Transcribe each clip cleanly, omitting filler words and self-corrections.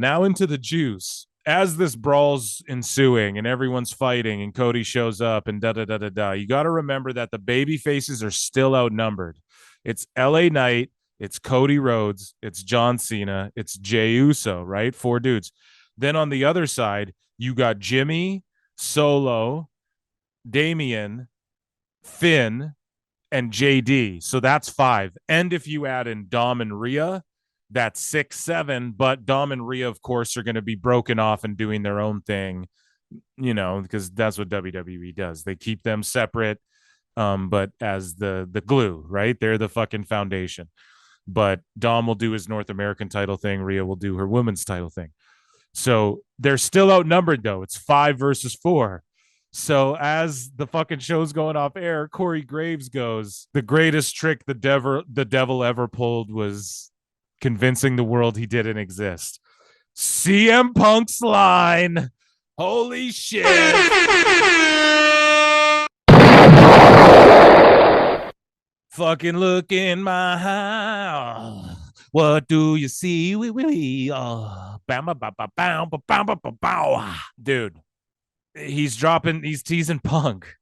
now into the juice. As this brawl's ensuing and everyone's fighting and Cody shows up and da-da-da-da-da, you got to remember that the baby faces are still outnumbered. It's LA Knight, it's Cody Rhodes, it's John Cena, it's Jey Uso, right? 4 dudes. Then on the other side, you got Jimmy, Solo, Damian, Finn, and JD. So that's 5. And if you add in Dom and Rhea, that's 6, 7. But Dom and Rhea, of course, are going to be broken off and doing their own thing, because that's what WWE does. They keep them separate, but as the glue, right? They're the fucking foundation. But Dom will do his North American title thing. Rhea will do her women's title thing. So they're still outnumbered, though. It's 5 versus 4. So as the fucking show's going off air, Corey Graves goes, the greatest trick the devil ever pulled was convincing the world he didn't exist. CM Punk's line. Holy shit. Fucking look in my eye. What do you see? Dude, he's teasing Punk.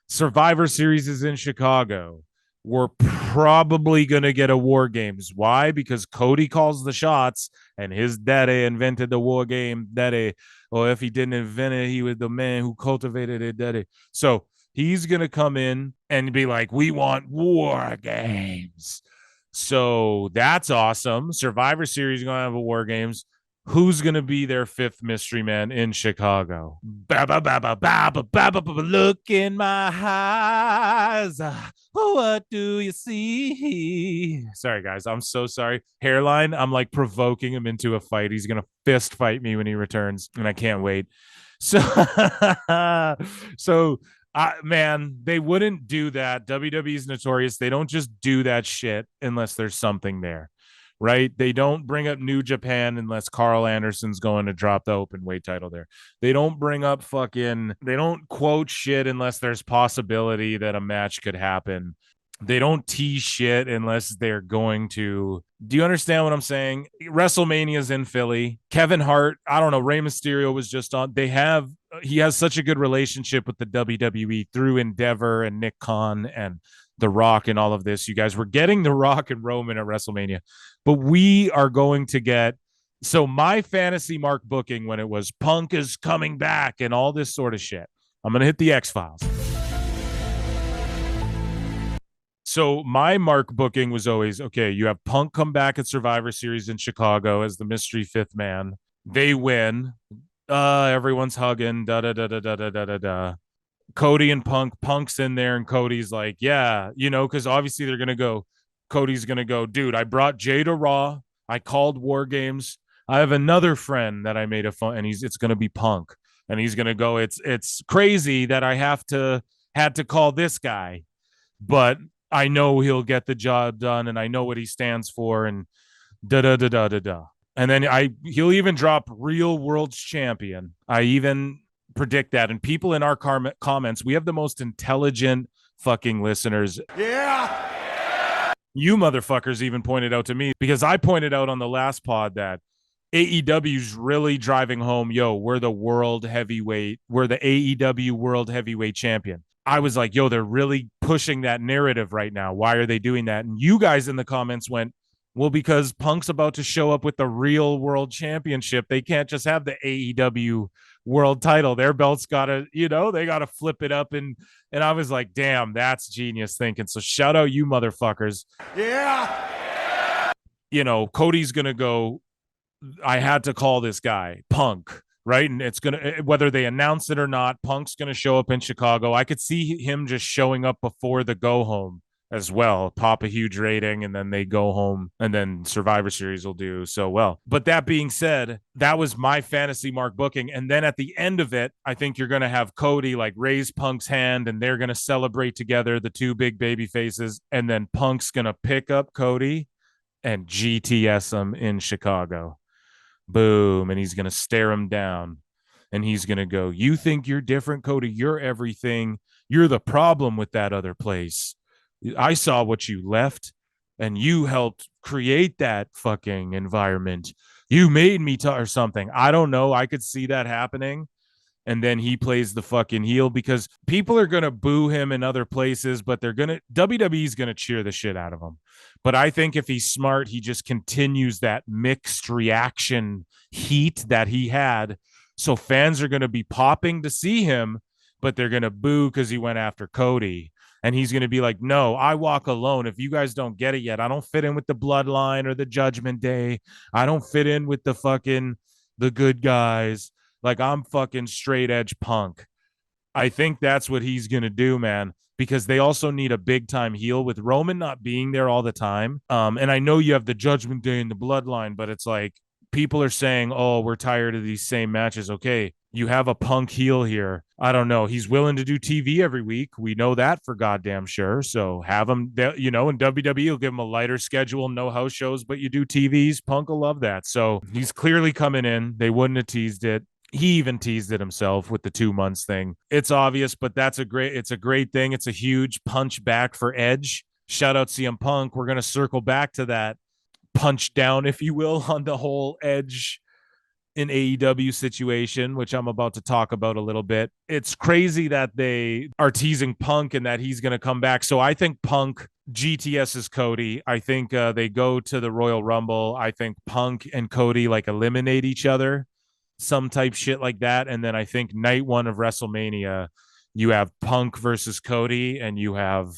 Survivor Series is in Chicago. We're probably going to get a War Games. Why? Because Cody calls the shots and his daddy invented the War Game. Daddy, or if he didn't invent it, he was the man who cultivated it. Daddy. So he's going to come in and be like, we want War Games. So that's awesome. Survivor Series is going to have a War Games. Who's going to be their 5th mystery man in Chicago? Look in my eyes. What do you see? Sorry, guys. I'm so sorry. Hairline, I'm like provoking him into a fight. He's going to fist fight me when he returns, and I can't wait. So, man, they wouldn't do that. WWE's notorious. They don't just do that shit unless there's something there. Right? They don't bring up New Japan unless Carl Anderson's going to drop the open weight title there. They don't bring up they don't quote shit unless there's possibility that a match could happen. They don't tease shit unless they're going to. Do you understand what I'm saying? WrestleMania's in Philly. Kevin Hart, I don't know, Rey Mysterio was just on. He has such a good relationship with the WWE through Endeavor and Nick Khan and The Rock and all of this. You guys were getting The Rock and Roman at WrestleMania, but we are going to get. So my fantasy mark booking when it was Punk is coming back and all this sort of shit, I'm going to hit the X-Files. So my mark booking was always, okay, you have Punk come back at Survivor Series in Chicago as the mystery 5th man. They win. Everyone's hugging. Da-da-da-da-da-da-da-da. Cody and Punk's in there, and Cody's like, yeah, because obviously they're going to go. Cody's going to go, dude, I brought Jay to Raw. I called War Games. I have another friend that I made a phone, and it's going to be Punk. And he's going to go, it's crazy that I had to call this guy, but I know he'll get the job done, and I know what he stands for, and da-da-da-da-da-da. And then he'll even drop Real World's Champion. I even predict that. And people in our comments, we have the most intelligent fucking listeners. Yeah. You motherfuckers even pointed out to me, because I pointed out on the last pod that AEW's really driving home, we're the world heavyweight. We're the AEW world heavyweight champion. I was like, they're really pushing that narrative right now. Why are they doing that? And you guys in the comments went, well, because Punk's about to show up with the real world championship. They can't just have the AEW world title. Their belt's got to, they got to flip it up. And I was like, damn, that's genius thinking. So shout out you motherfuckers. Yeah. Cody's going to go, I had to call this guy Punk. Right. And it's going to, whether they announce it or not, Punk's going to show up in Chicago. I could see him just showing up before the go home as well, pop a huge rating, and then they go home, and then Survivor Series will do so well. But that being said, that was my fantasy mark booking. And then at the end of it, I think you're going to have Cody like raise Punk's hand, and they're going to celebrate together, the 2 big baby faces. And then Punk's going to pick up Cody and GTS him in Chicago. Boom. And he's going to stare him down, and he's going to go, you think you're different, Cody? You're everything. You're the problem with that other place. I saw what you left, and you helped create that fucking environment. you made me or something. I don't know. I could see that happening. And then he plays the fucking heel because people are going to boo him in other places, but WWE's going to cheer the shit out of him. But I think if he's smart, he just continues that mixed reaction heat that he had. So fans are going to be popping to see him, but they're going to boo because he went after Cody. And he's going to be like, no, I walk alone. If you guys don't get it yet, I don't fit in with the bloodline or the Judgment Day. I don't fit in with the good guys. Like, I'm fucking straight edge Punk. I think that's what he's going to do, man, because they also need a big time heel with Roman not being there all the time. And I know you have the Judgment Day and the bloodline, but it's like people are saying, oh, we're tired of these same matches. Okay, you have a Punk heel here. I don't know. He's willing to do TV every week. We know that for goddamn sure. So have him, in WWE, will give him a lighter schedule, no house shows, but you do TVs. Punk will love that. So he's clearly coming in. They wouldn't have teased it. He even teased it himself with the 2 months thing. It's obvious, but it's a great thing. It's a huge punch back for Edge. Shout out CM Punk. We're going to circle back to that punch down, if you will, on the whole Edge in AEW situation, which I'm about to talk about a little bit. It's crazy that they are teasing Punk and that he's going to come back. So I think Punk GTS is Cody. I think they go to the Royal Rumble. I think Punk and Cody like eliminate each other, some type shit like that. And then I think night one of WrestleMania, you have Punk versus Cody, and you have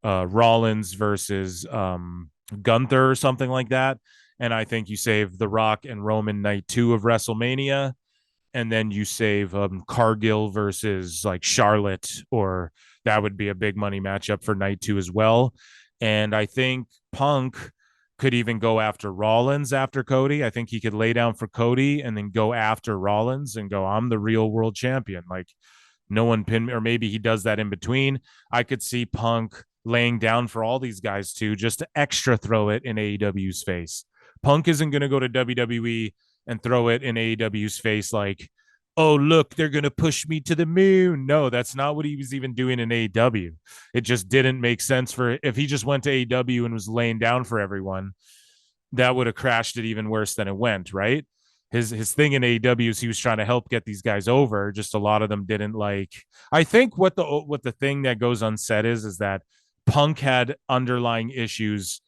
Rollins versus Gunther or something like that. And I think you save The Rock and Roman night 2 of WrestleMania, and then you save Cargill versus like Charlotte, or that would be a big money matchup for night 2 as well. And I think Punk could even go after Rollins after Cody. I think he could lay down for Cody and then go after Rollins and go, I'm the real world champion. Like, no one pinned me, or maybe he does that in between. I could see Punk laying down for all these guys too, just to extra throw it in AEW's face. Punk isn't going to go to WWE and throw it in AEW's face like, oh, look, they're going to push me to the moon. No, that's not what he was even doing in AEW. It just didn't make sense for, if he just went to AEW and was laying down for everyone, that would have crashed it even worse than it went, right? His thing in AEW is he was trying to help get these guys over. Just a lot of them didn't like. I think what the thing that goes unsaid is that Punk had underlying issues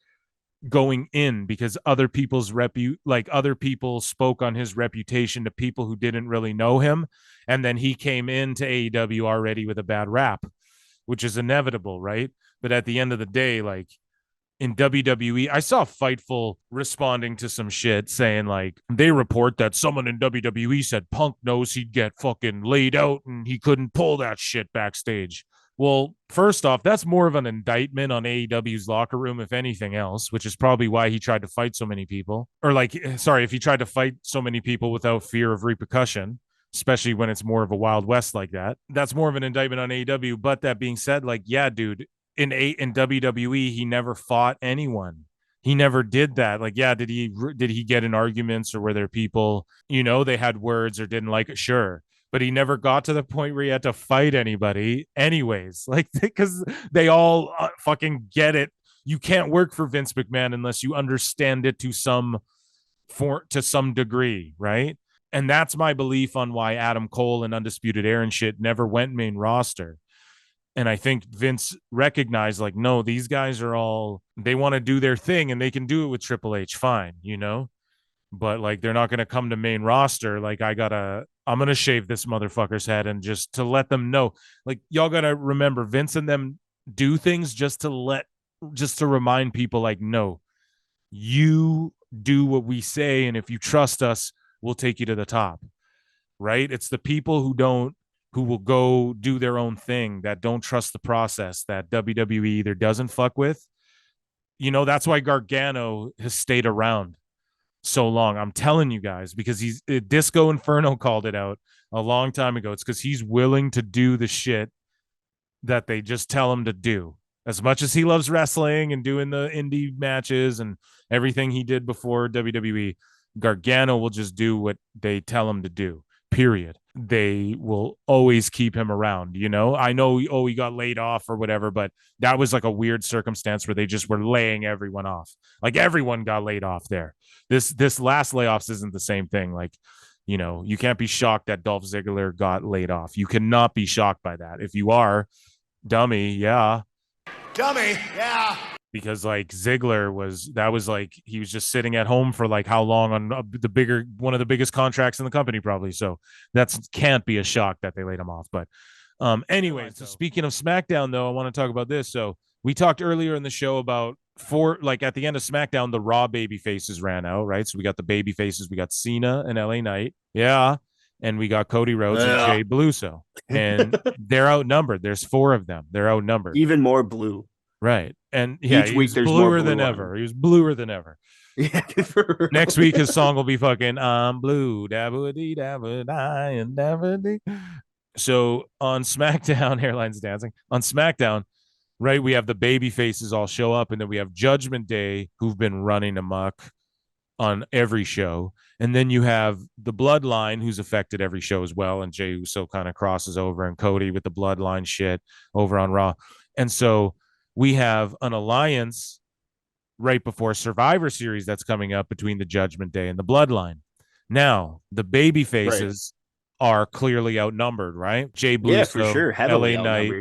going in because other people spoke on his reputation to people who didn't really know him, and then he came into AEW already with a bad rap, which is inevitable, right? But at the end of the day, like, in WWE, I saw Fightful responding to some shit saying like, they report that someone in WWE said Punk knows he'd get fucking laid out and he couldn't pull that shit backstage. Well, first off, that's more of an indictment on AEW's locker room, if anything else, which is probably why he tried to fight so many people. Or if he tried to fight so many people without fear of repercussion, especially when it's more of a Wild West like that. That's more of an indictment on AEW. But that being said, like, yeah, dude, in WWE, he never fought anyone. He never did that. Like, yeah, did he get in arguments, or were there people, they had words or didn't like it? Sure. But he never got to the point where he had to fight anybody anyways, like, because they all fucking get it. You can't work for Vince McMahon unless you understand it to some degree, right? And that's my belief on why Adam Cole and Undisputed Era and shit never went main roster. And I think Vince recognized, like, no, these guys they want to do their thing and they can do it with Triple H, fine, but like, they're not going to come to main roster. Like, I'm going to shave this motherfucker's head, and just to let them know, like, y'all got to remember, Vince and them do things just to remind people, like, no, you do what we say. And if you trust us, we'll take you to the top, right? It's the people who will go do their own thing, that don't trust the process, that WWE either doesn't fuck with. That's why Gargano has stayed around so long. I'm telling you guys, because Disco Inferno called it out a long time ago. It's because he's willing to do the shit that they just tell him to do. As much as he loves wrestling and doing the indie matches and everything he did before WWE, Gargano will just do what they tell him to do, period. they will always keep him around. I know, he got laid off or whatever, but that was like a weird circumstance where they just were laying everyone off. Like everyone got laid off there. This last layoffs isn't the same thing. Like, you can't be shocked that Dolph Ziggler got laid off. You cannot be shocked by that. If you are, dummy, yeah. Dummy, yeah. Because like Ziggler was like he was just sitting at home for like how long on one of the biggest contracts in the company probably. So that can't be a shock that they laid him off. But anyway, so speaking of SmackDown though, I want to talk about this. So we talked earlier in the show about like at the end of SmackDown, the Raw baby faces ran out, right? So we got the baby faces, we got Cena and LA Knight, yeah, and we got Cody Rhodes and Jay Bluso, and they're outnumbered. There's 4 of them. They're outnumbered. Even more blue. Right. And yeah, each week there's more blue than ever. He was bluer than ever. Yeah. Next week his song will be fucking I'm blue. So on SmackDown, Hairline's dancing. On SmackDown, right, we have the baby faces all show up, and then we have Judgment Day who've been running amok on every show. And then you have the Bloodline who's affected every show as well. And Jey Uso kind of crosses over, and Cody with the Bloodline shit over on Raw. And so we have an alliance right before Survivor Series that's coming up between the Judgment Day and the Bloodline. Now, the baby faces are clearly outnumbered, right? Jay Bluso, yeah, for sure. Heavily LA Knight,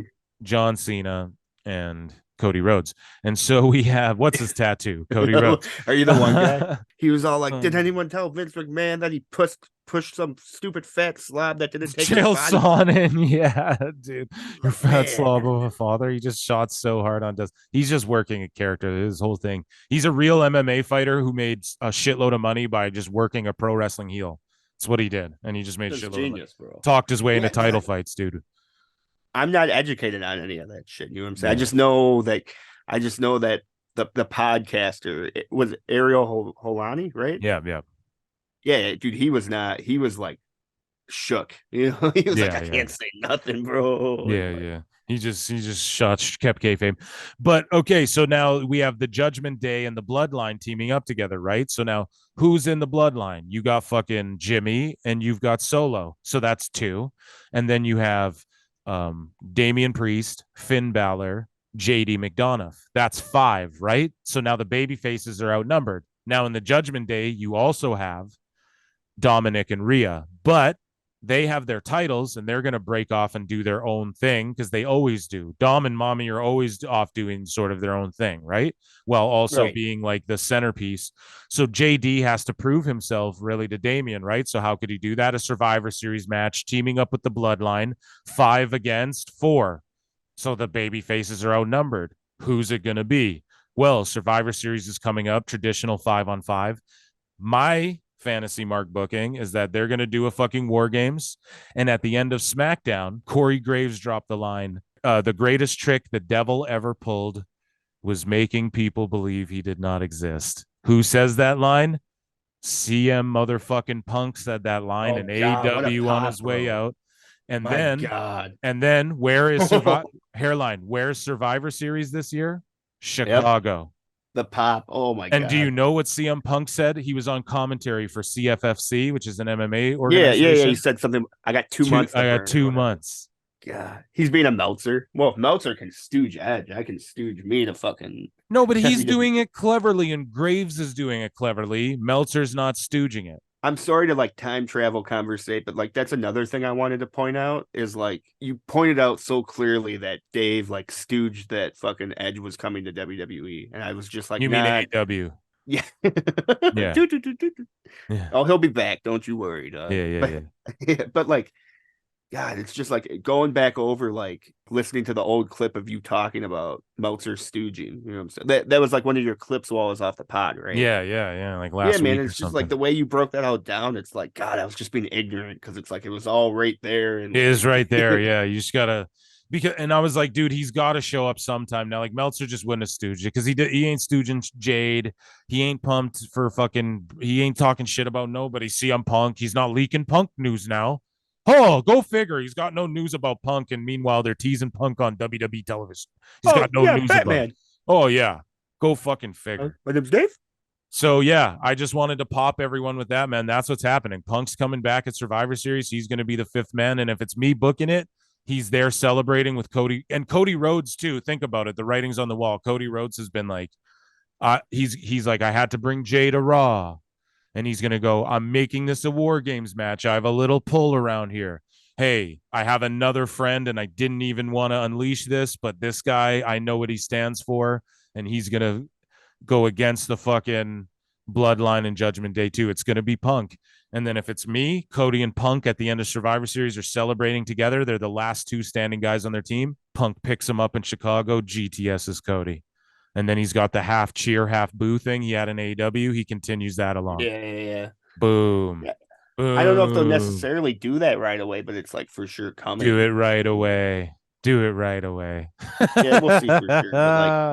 John Cena, and Cody Rhodes. And so we have, what's his tattoo? Cody Rhodes. Are you the one guy? He was all like, did anyone tell Vince McMahon that he pushed some stupid fat slob that didn't take Chael Sonnen? Yeah, dude. Your fat slob of a father. He just shot so hard on Dust. He's just working a character. His whole thing. He's a real MMA fighter who made a shitload of money by just working a pro wrestling heel. That's what he did. And he just made shitload of money. Bro. Talked his way into title fights, dude. I'm not educated on any of that shit. You know what I'm saying? Yeah. I just know that the podcaster was Ariel Helwani, right? Yeah. Yeah, dude, he was like shook. You know, he was like, I can't say nothing, bro. Yeah. He just kept kayfabe. But okay, so now we have the Judgment Day and the Bloodline teaming up together, right? So now who's in the Bloodline? You got fucking Jimmy and you've got Solo. So that's 2. And then you have Damian Priest, Finn Balor, JD McDonough. That's 5, right? So now the baby faces are outnumbered. Now in the Judgment Day, you also have Dominic and Rhea, but they have their titles and they're going to break off and do their own thing because they always do. Dom and Mommy are always off doing sort of their own thing, right? While also being like the centerpiece. So JD has to prove himself really to Damian, right? So how could he do that? A Survivor Series match, teaming up with the Bloodline, 5 against 4. So the baby faces are outnumbered. Who's it going to be? Well, Survivor Series is coming up, traditional 5-on-5. My fantasy mark booking is that they're going to do a fucking War Games. And at the end of SmackDown, Corey Graves dropped the line, the greatest trick the devil ever pulled was making people believe he did not exist. Who says that line? CM motherfucking Punk said that line in AEW on his way out. And then where is Hairline? Where's Survivor Series this year? Chicago. Yep. The pop. Oh my God. And do you know what CM Punk said? He was on commentary for CFFC, which is an MMA organization. Yeah. He said something. I got 2 months. I got 2 months. God, he's being a Meltzer. Well, Meltzer can stooge Edge. I can stooge me to fucking. No, but he's doing it cleverly, and Graves is doing it cleverly. Meltzer's not stooging it. I'm sorry to like time travel conversate, but like that's another thing I wanted to point out is like you pointed out so clearly that Dave like stooged that fucking Edge was coming to WWE, and I was just like, you mean AEW? Yeah. Yeah. Oh, he'll be back. Don't you worry. Yeah. But like, God, it's just like going back over like listening to the old clip of you talking about Meltzer stooging. You know what I'm saying? That was like one of your clips while I was off the pod, right? Yeah. Like last week. Yeah, man. It's just like the way you broke that out down. It's like, God, I was just being ignorant because it's like it was all right there. And it is right there. Yeah. You just gotta and I was like, dude, he's got to show up sometime now. Like Meltzer just wouldn't have stooged it because he ain't stooging Jade. He ain't pumped for he ain't talking shit about nobody. CM Punk. He's not leaking Punk news now. Oh, go figure. He's got no news about Punk, and meanwhile, they're teasing Punk on WWE television. He's got no news Batman. about. Oh yeah, go fucking figure. My name's Dave. So yeah, I just wanted to pop everyone with that, man. That's what's happening. Punk's coming back at Survivor Series. He's going to be the fifth man, and if it's me booking it, he's there celebrating with Cody and Cody Rhodes too. Think about it. The writing's on the wall. Cody Rhodes has been like, he's like, I had to bring Jay to Raw, and he's going to go, I'm making this a War Games match. I have a little pull around here. Hey, I have another friend, and I didn't even want to unleash this, but this guy, I know what he stands for, and he's going to go against the fucking bloodline and Judgment Day too. It's going to be Punk. And then if it's me, Cody and Punk at the end of Survivor Series are celebrating together. They're the last two standing guys on their team. Punk picks him up in Chicago. GTS is Cody. And then he's got the half cheer, half boo thing he had in AEW. He continues that along. Yeah. Boom. Yeah. Boom. I don't know if they'll necessarily do that right away, but it's like for sure coming. Do it right away. Do it right away. Yeah, we'll see for sure. But like